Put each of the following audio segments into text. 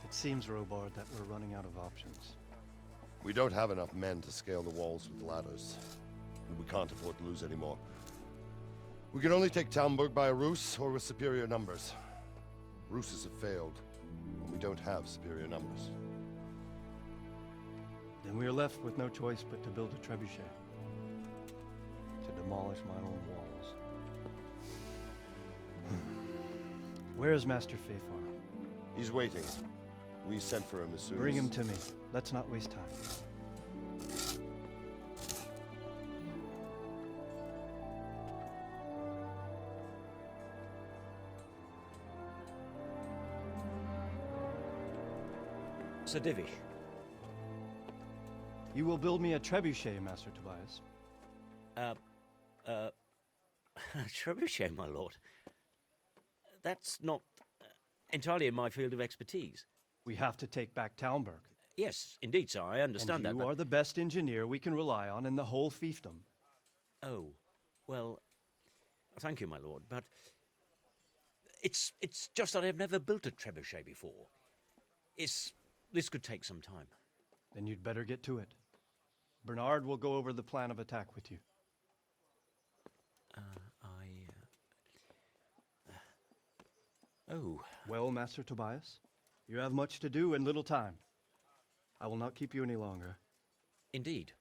It seems, Robard, that we're running out of options. We don't have enough men to scale the walls with ladders. And we can't afford to lose any more. We can only take Talmberg by a ruse or with superior numbers. Ruses have failed, and we don't have superior numbers. Then we are left with no choice but to build a trebuchet. To demolish my own walls. Where is Master Fafar? He's waiting. We sent for him as soon as... Bring him to me. Let's not waste time. Sir Divish. You will build me a trebuchet, Master Tobias. Trebuchet, my lord. That's not entirely in my field of expertise. We have to take back Talmberg. Yes, indeed, sir, I understand that. And you are the best engineer we can rely on in the whole fiefdom. Oh, well, thank you, my lord, but it's just that I've never built a trebuchet before. This could take some time. Then you'd better get to it. Bernard will go over the plan of attack with you. Oh. Well, Master Tobias, you have much to do and little time. I will not keep you any longer. Indeed.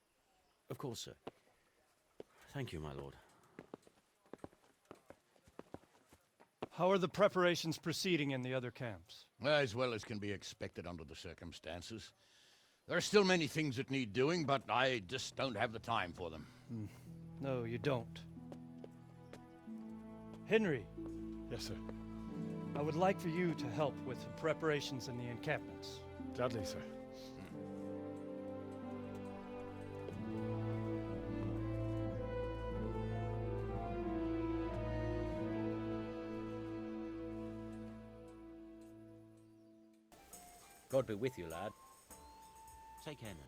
Of course, sir. Thank you, my lord. How are the preparations proceeding in the other camps? As well as can be expected under the circumstances. There are still many things that need doing, but I just don't have the time for them. No, you don't. Henry. Yes, sir. I would like for you to help with the preparations in the encampments. Gladly, sir. God be with you, lad. Take care now.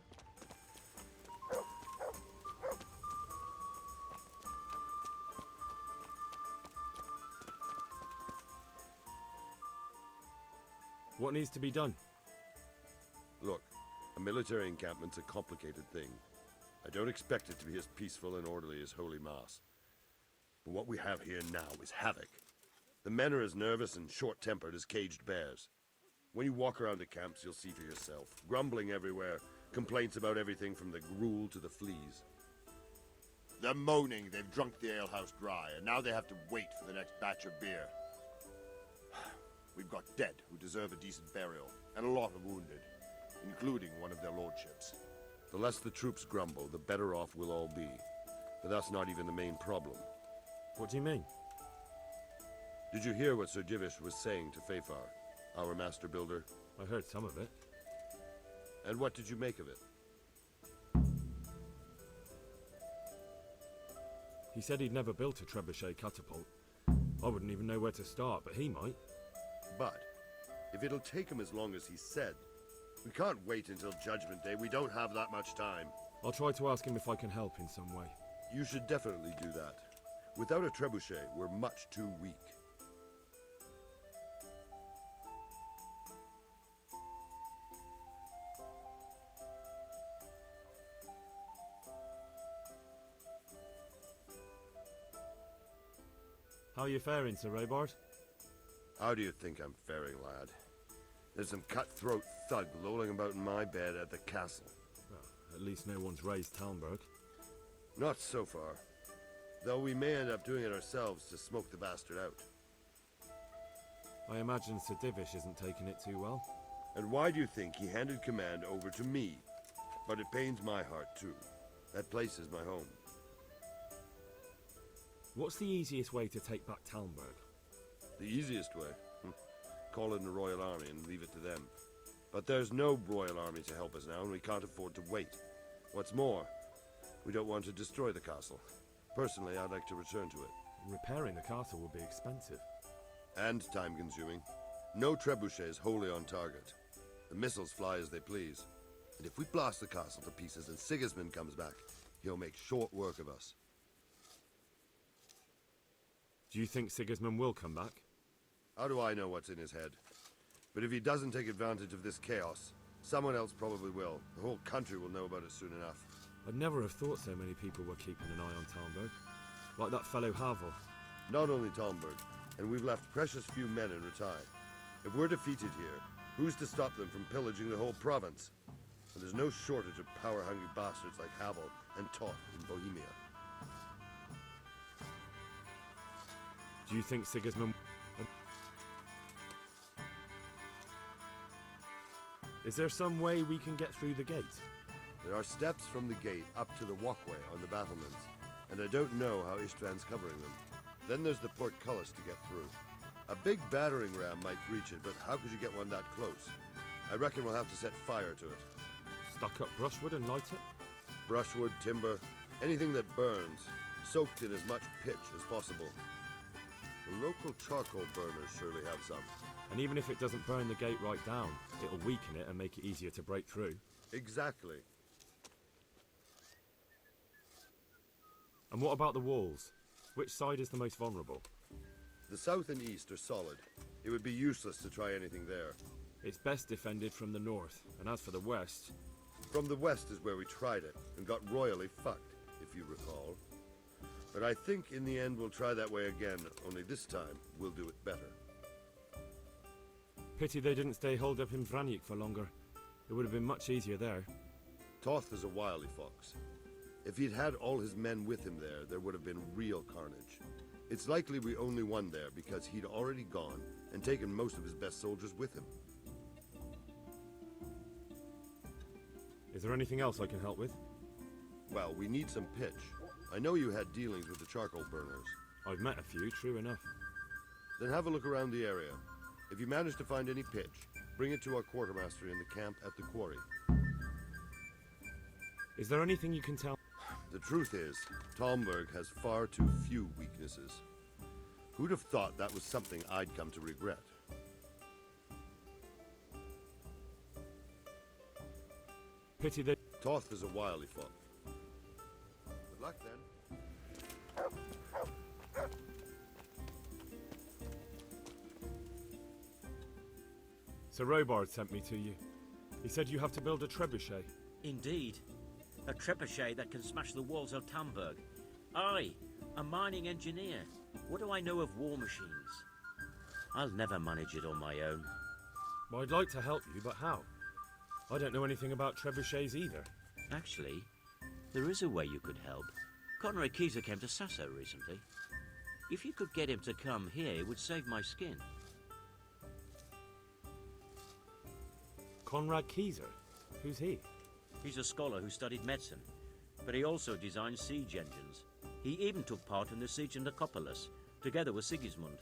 What needs to be done? Look, a military encampment's a complicated thing. I don't expect it to be as peaceful and orderly as Holy Mass. But what we have here now is havoc. The men are as nervous and short-tempered as caged bears. When you walk around the camps, you'll see for yourself. Grumbling everywhere, complaints about everything from the gruel to the fleas. They're moaning they've drunk the alehouse dry, and now they have to wait for the next batch of beer. We've got dead who deserve a decent burial, and a lot of wounded, including one of their lordships. The less the troops grumble, the better off we'll all be. But that's not even the main problem. What do you mean? Did you hear what Sir Divish was saying to Fafar, our master builder? I heard some of it. And what did you make of it? He said he'd never built a trebuchet catapult. I wouldn't even know where to start, but he might. But, if it'll take him as long as he said, we can't wait until Judgment Day. We don't have that much time. I'll try to ask him if I can help in some way. You should definitely do that. Without a trebuchet, we're much too weak. How are you faring, Sir Robard? How do you think I'm faring, lad? There's some cutthroat thug lolling about in my bed at the castle. Well, at least no one's raised Talmberg. Not so far. Though we may end up doing it ourselves to smoke the bastard out. I imagine Sir Divish isn't taking it too well. And why do you think he handed command over to me? But it pains my heart too. That place is my home. What's the easiest way to take back Talmberg? The easiest way? Call in the Royal Army and leave it to them. But there's no Royal Army to help us now, and we can't afford to wait. What's more, we don't want to destroy the castle. Personally, I'd like to return to it. Repairing the castle will be expensive. And time-consuming. No trebuchet is wholly on target. The missiles fly as they please. And if we blast the castle to pieces and Sigismund comes back, he'll make short work of us. Do you think Sigismund will come back? How do I know what's in his head? But if he doesn't take advantage of this chaos, someone else probably will. The whole country will know about it soon enough. I'd never have thought so many people were keeping an eye on Talmberg. Like that fellow Havel. Not only Talmberg, and we've left precious few men in Ratai. If we're defeated here, who's to stop them from pillaging the whole province? And there's no shortage of power-hungry bastards like Havel and Toth in Bohemia. Do you think Sigismund... Is there some way we can get through the gate? There are steps from the gate up to the walkway on the battlements, and I don't know how István's covering them. Then there's the portcullis to get through. A big battering ram might breach it, but how could you get one that close? I reckon we'll have to set fire to it. Stuck up brushwood and light it? Brushwood, timber, anything that burns, soaked in as much pitch as possible. The local charcoal burners surely have some. And even if it doesn't burn the gate right down, it'll weaken it and make it easier to break through. Exactly. And what about the walls? Which side is the most vulnerable? The south and east are solid. It would be useless to try anything there. It's best defended from the north, and as for the west... From the west is where we tried it, and got royally fucked, if you recall. But I think in the end we'll try that way again, only this time we'll do it better. Pity they didn't stay holed up in Vranyk for longer. It would have been much easier there. Toth is a wily fox. If he'd had all his men with him there would have been real carnage. It's likely we only won there because he'd already gone and taken most of his best soldiers with him. Is there anything else I can help with? Well, we need some pitch. I know you had dealings with the charcoal burners. I've met a few, true enough. Then have a look around the area. If you manage to find any pitch, bring it to our quartermaster in the camp at the quarry. Is there anything you can tell? The truth is, Talmberg has far too few weaknesses. Who'd have thought that was something I'd come to regret? Pity they... Toth is a wily fox. Good luck then. Sir Robard sent me to you. He said you have to build a trebuchet. Indeed. A trebuchet that can smash the walls of Talmberg. I, a mining engineer. What do I know of war machines? I'll never manage it on my own. Well, I'd like to help you, but how? I don't know anything about trebuchets either. Actually, there is a way you could help. Conrad Kieser came to Sasso recently. If you could get him to come here, it would save my skin. Conrad Kieser? Who's he? He's a scholar who studied medicine, but he also designed siege engines. He even took part in the siege of Nicopolis, together with Sigismund.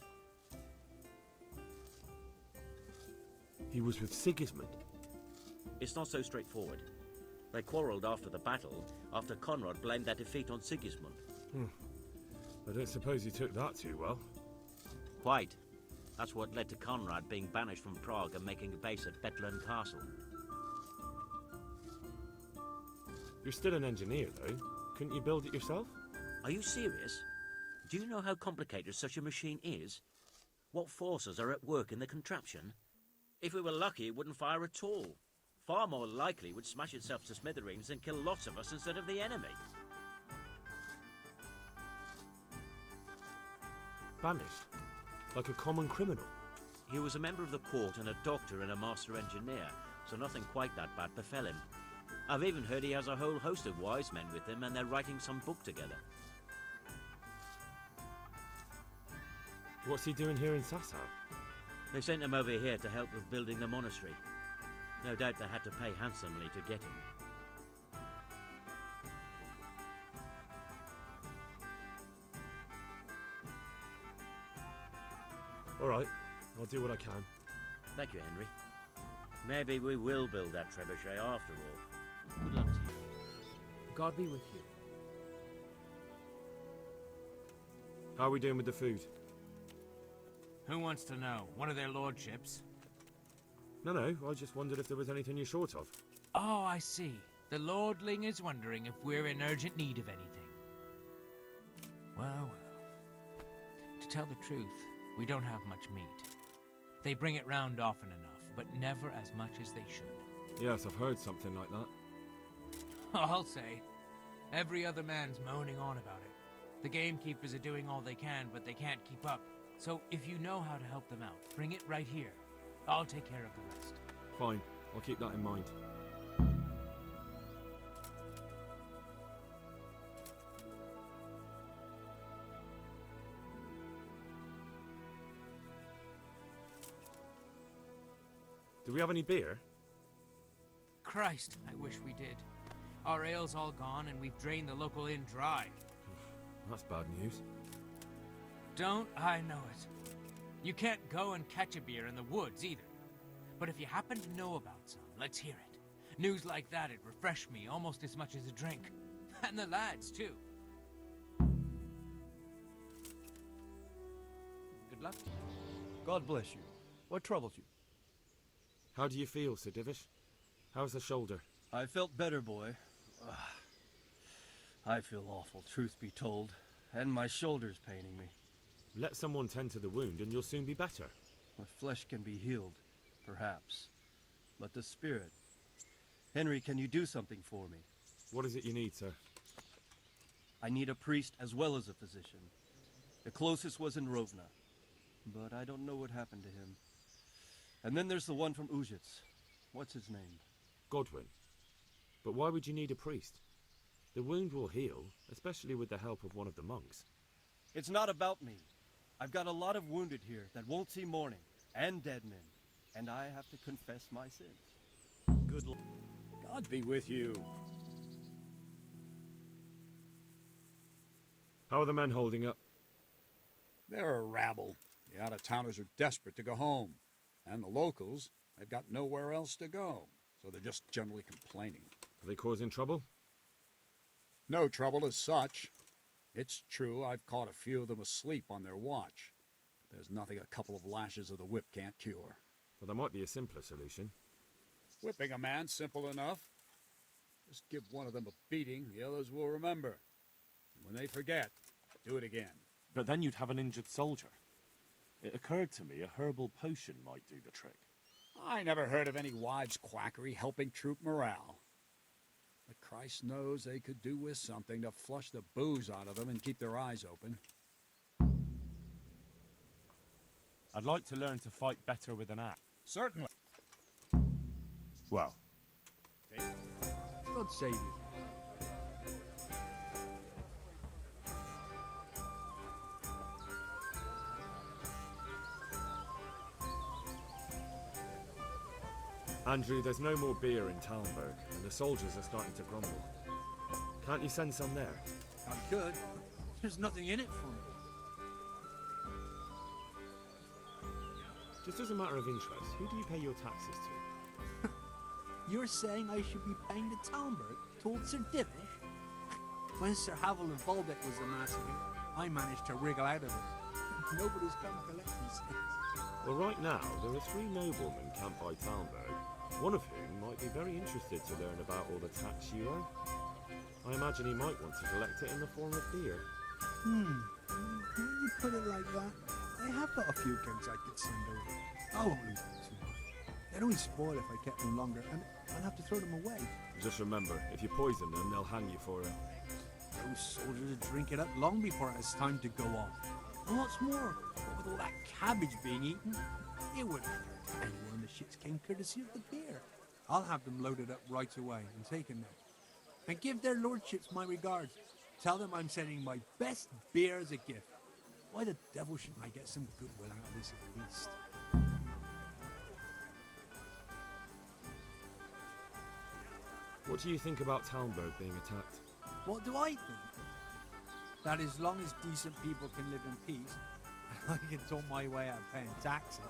He was with Sigismund? It's not so straightforward. They quarrelled after the battle, after Conrad blamed their defeat on Sigismund. I don't suppose he took that too well. Quite. That's what led to Conrad being banished from Prague and making a base at Betlen Castle. You're still an engineer, though. Couldn't you build it yourself? Are you serious? Do you know how complicated such a machine is? What forces are at work in the contraption? If we were lucky, it wouldn't fire at all. Far more likely it would smash itself to smithereens and kill lots of us instead of the enemy. Banished? Like a common criminal? He was a member of the court and a doctor and a master engineer, so nothing quite that bad befell him. I've even heard he has a whole host of wise men with him and they're writing some book together. What's he doing here in Sasau? They sent him over here to help with building the monastery. No doubt they had to pay handsomely to get him. All right, I'll do what I can. Thank you, Henry. Maybe we will build that trebuchet after all. Good luck to you. God be with you. How are we doing with the food? Who wants to know? One of their lordships? No, I just wondered if there was anything you're short of. Oh, I see. The lordling is wondering if we're in urgent need of anything. Well, to tell the truth, we don't have much meat. They bring it round often enough. but never as much as they should. Yes, I've heard something like that. I'll say. Every other man's moaning on about it. The gamekeepers are doing all they can, but they can't keep up. So if you know how to help them out, bring it right here. I'll take care of the rest. Fine, I'll keep that in mind. Do we have any beer? Christ, I wish we did. Our ale's all gone and we've drained the local inn dry. That's bad news. Don't I know it? You can't go and catch a beer in the woods either. But if you happen to know about some, let's hear it. News like that'd refresh me almost as much as a drink. And the lads, too. Good luck. God bless you. What troubles you? How do you feel, Sir Divish? How's the shoulder? I felt better, boy. I feel awful, truth be told. And my shoulder's paining me. Let someone tend to the wound and you'll soon be better. My flesh can be healed, perhaps. But the spirit... Henry, can you do something for me? What is it you need, sir? I need a priest as well as a physician. The closest was in Rovna, but I don't know what happened to him. And then there's the one from Ujits. What's his name? Godwin. But why would you need a priest? The wound will heal, especially with the help of one of the monks. It's not about me. I've got a lot of wounded here that won't see morning, and dead men, and I have to confess my sins. Good luck. God be with you. How are the men holding up? They're a rabble. The out-of-towners are desperate to go home. And the locals, they've got nowhere else to go. So they're just generally complaining. Are they causing trouble? No trouble as such. It's true I've caught a few of them asleep on their watch. There's nothing a couple of lashes of the whip can't cure. Well, there might be a simpler solution. Whipping a man, simple enough. Just give one of them a beating, the others will remember. And when they forget, do it again. But then you'd have an injured soldier. It occurred to me a herbal potion might do the trick. I never heard of any wives' quackery helping troop morale. But Christ knows they could do with something to flush the booze out of them and keep their eyes open. I'd like to learn to fight better with an axe. Certainly. Well, God save you. Andrew, there's no more beer in Talmberg, and the soldiers are starting to grumble. Can't you send some there? I could. There's nothing in it for me. Just as a matter of interest, who do you pay your taxes to? You're saying I should be paying the Talmberg told Sir Divish? When Sir Havel of Volbeck was the massacre, I managed to wriggle out of it. Nobody's come collect me since. Well, right now, there are 3 noblemen camped by Talmberg, one of whom might be very interested to learn about all the tax you owe. I imagine he might want to collect it in the form of beer. When you put it like that, I have got a few kegs I could send over. I won't leave them too much. They'd only spoil if I kept them longer, and I'll have to throw them away. Just remember, if you poison them, they'll hang you for it. Those soldiers will drink it up long before it's time to go off. And what's more, what with all that cabbage being eaten, it wouldn't hurt anyone the shits came courtesy of the beer. I'll have them loaded up right away and taken there. And give their lordships my regards. Tell them I'm sending my best beer as a gift. Why the devil shouldn't I get some goodwill out of this at least? What do you think about Talmberg being attacked? What do I think? That as long as decent people can live in peace, I can talk my way out of paying taxes.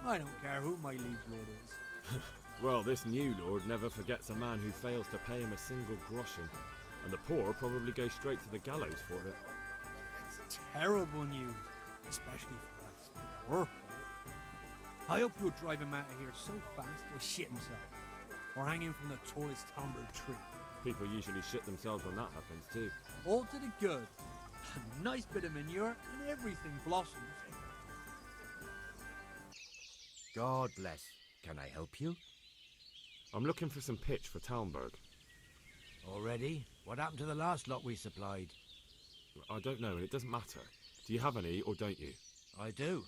I don't care who my liege lord is. Well, this new lord never forgets a man who fails to pay him a single groschen, and the poor probably go straight to the gallows for it. It's terrible news, especially for us. We're poor. I hope you'll drive him out of here so fast he'll shit himself, or hang him from the tallest Talmberg tree. People usually shit themselves when that happens too. All to the good. A nice bit of manure and everything blossoms. God bless. Can I help you? I'm looking for some pitch for Talmberg. Already? What happened to the last lot we supplied? I don't know, and it doesn't matter. Do you have any, or don't you? I do.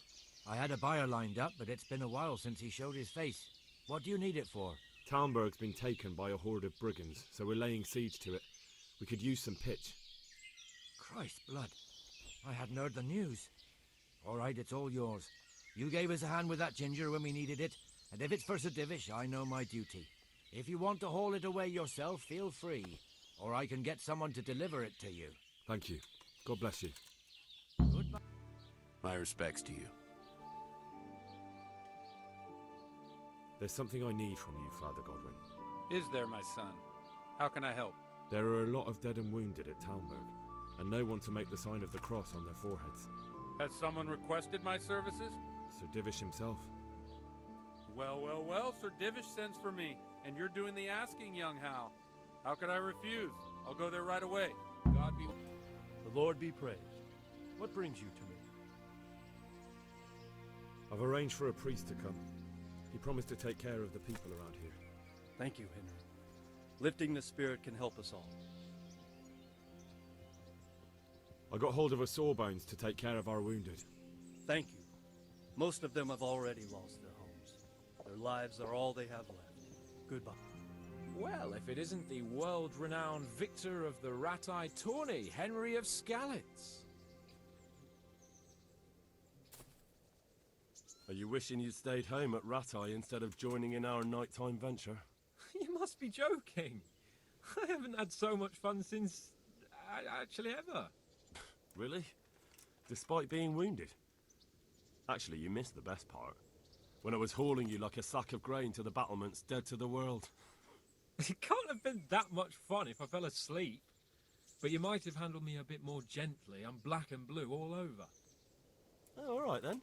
I had a buyer lined up, but it's been a while since he showed his face. What do you need it for? Talmberg's been taken by a horde of brigands, so we're laying siege to it. We could use some pitch. Christ blood. I hadn't heard the news. All right, it's all yours. You gave us a hand with that ginger when we needed it, and if it's for Sir Divish, I know my duty. If you want to haul it away yourself, feel free, or I can get someone to deliver it to you. Thank you. God bless you. Goodbye. My respects to you. There's something I need from you, Father Godwin. Is there, my son? How can I help? There are a lot of dead and wounded at Talmberg, and no one to make the sign of the cross on their foreheads. Has someone requested my services? Sir Divish himself. Well, well, well, Sir Divish sends for me, and you're doing the asking, young Hal. How could I refuse? I'll go there right away. God be... The Lord be praised. What brings you to me? I've arranged for a priest to come. He promised to take care of the people around here. Thank you, Henry. Lifting the spirit can help us all. I got hold of a sawbones to take care of our wounded. Thank you. Most of them have already lost their homes. Their lives are all they have left. Goodbye. Well, if it isn't the world-renowned victor of the rat-eye tourney, Henry of Skalitz. Are you wishing you'd stayed home at Rat-Eye instead of joining in our nighttime venture? You must be joking. I haven't had so much fun since... actually ever. Really? Despite being wounded? Actually, you missed the best part. When I was hauling you like a sack of grain to the battlements, dead to the world. It can't have been that much fun if I fell asleep. But you might have handled me a bit more gently. I'm black and blue all over. Oh, all right then.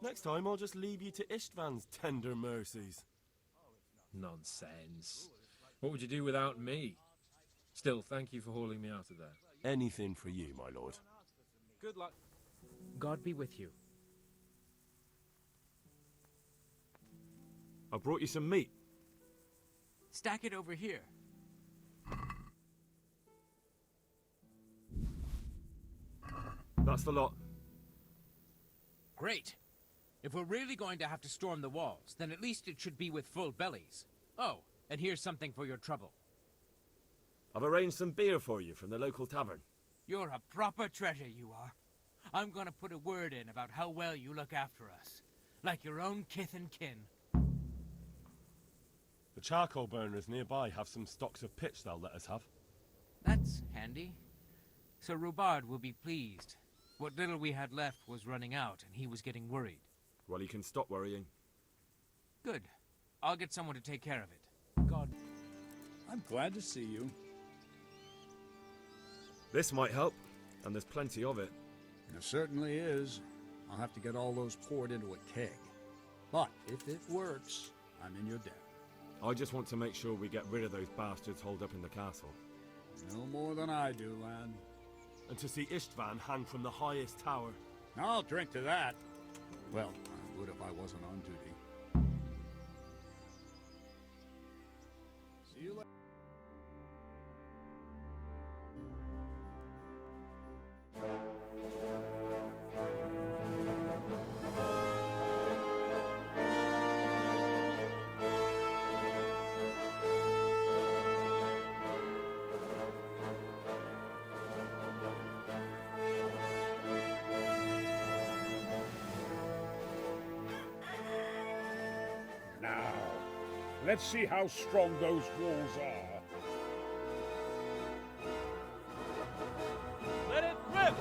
Next time I'll just leave you to Istvan's tender mercies. Nonsense. What would you do without me? Still, thank you for hauling me out of there. Anything for you, my lord. Good luck. God be with you. I brought you some meat. Stack it over here. That's the lot. Great. If we're really going to have to storm the walls, then at least it should be with full bellies. Oh, and here's something for your trouble. I've arranged some beer for you from the local tavern. You're a proper treasure, you are. I'm gonna put a word in about how well you look after us. Like your own kith and kin. The charcoal burners nearby have some stocks of pitch they'll let us have. That's handy. Sir Rubard will be pleased. What little we had left was running out, and he was getting worried. Well, he can stop worrying. Good. I'll get someone to take care of it. God. I'm glad to see you. This might help, and there's plenty of it. It certainly is. I'll have to get all those poured into a keg. But if it works, I'm in your debt. I just want to make sure we get rid of those bastards holed up in the castle. No more than I do, lad. And to see Istvan hang from the highest tower. I'll drink to that. Well, I would if I wasn't on duty. See you later. Now, let's see how strong those walls are. Let it rip!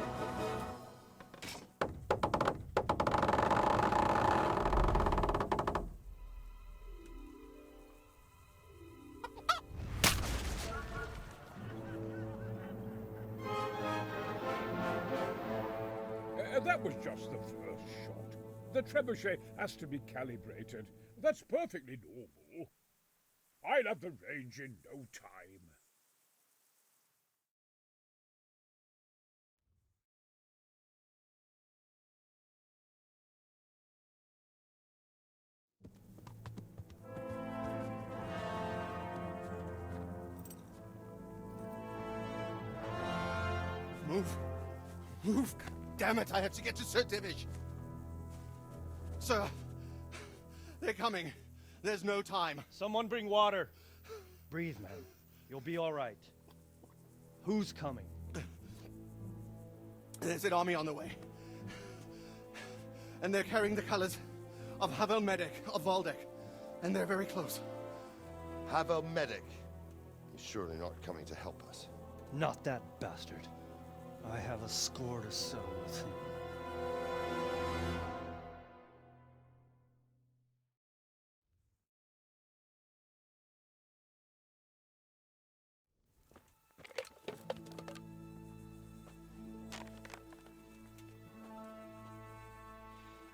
That was just the first shot. The trebuchet has to be calibrated. That's perfectly normal. I'll have the range in no time. Move! God damn it, I have to get to Sir Divish. Sir, they're coming. There's no time. Someone bring water. Breathe, man. You'll be all right. Who's coming? There's an army on the way. And they're carrying the colors of Havel Medic of Valdek. And they're very close. Havel Medic. He's surely not coming to help us. Not that bastard. I have a score to settle with him.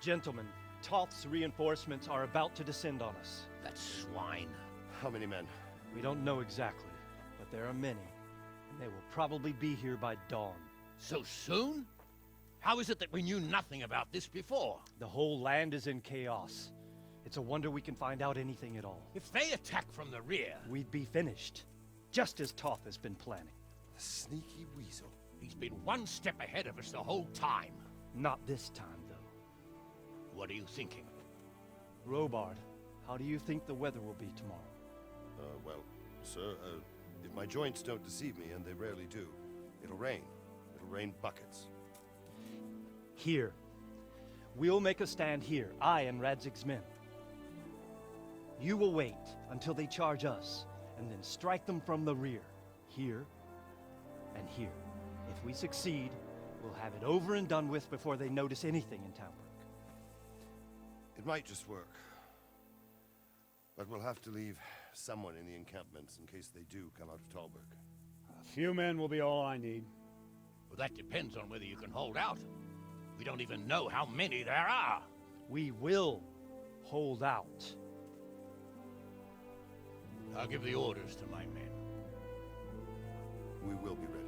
Gentlemen, Toth's reinforcements are about to descend on us. That swine. How many men? We don't know exactly, but there are many, and they will probably be here by dawn. So soon? How is it that we knew nothing about this before? The whole land is in chaos. It's a wonder we can find out anything at all. If they attack from the rear... We'd be finished, just as Toth has been planning. The sneaky weasel. He's been one step ahead of us the whole time. Not this time, though. What are you thinking? Robard, how do you think the weather will be tomorrow? Well, sir, if my joints don't deceive me, and they rarely do, it'll rain. It'll rain buckets. Here. We'll make a stand here, I and Radzig's men. You will wait until they charge us, and then strike them from the rear. Here, and here. If we succeed, we'll have it over and done with before they notice anything in Townbrook. It might just work. But we'll have to leave someone in the encampments in case they do come out of Talbrook. A few men will be all I need. Well, that depends on whether you can hold out. We don't even know how many there are. We will hold out. I'll give the orders to my men. We will be ready.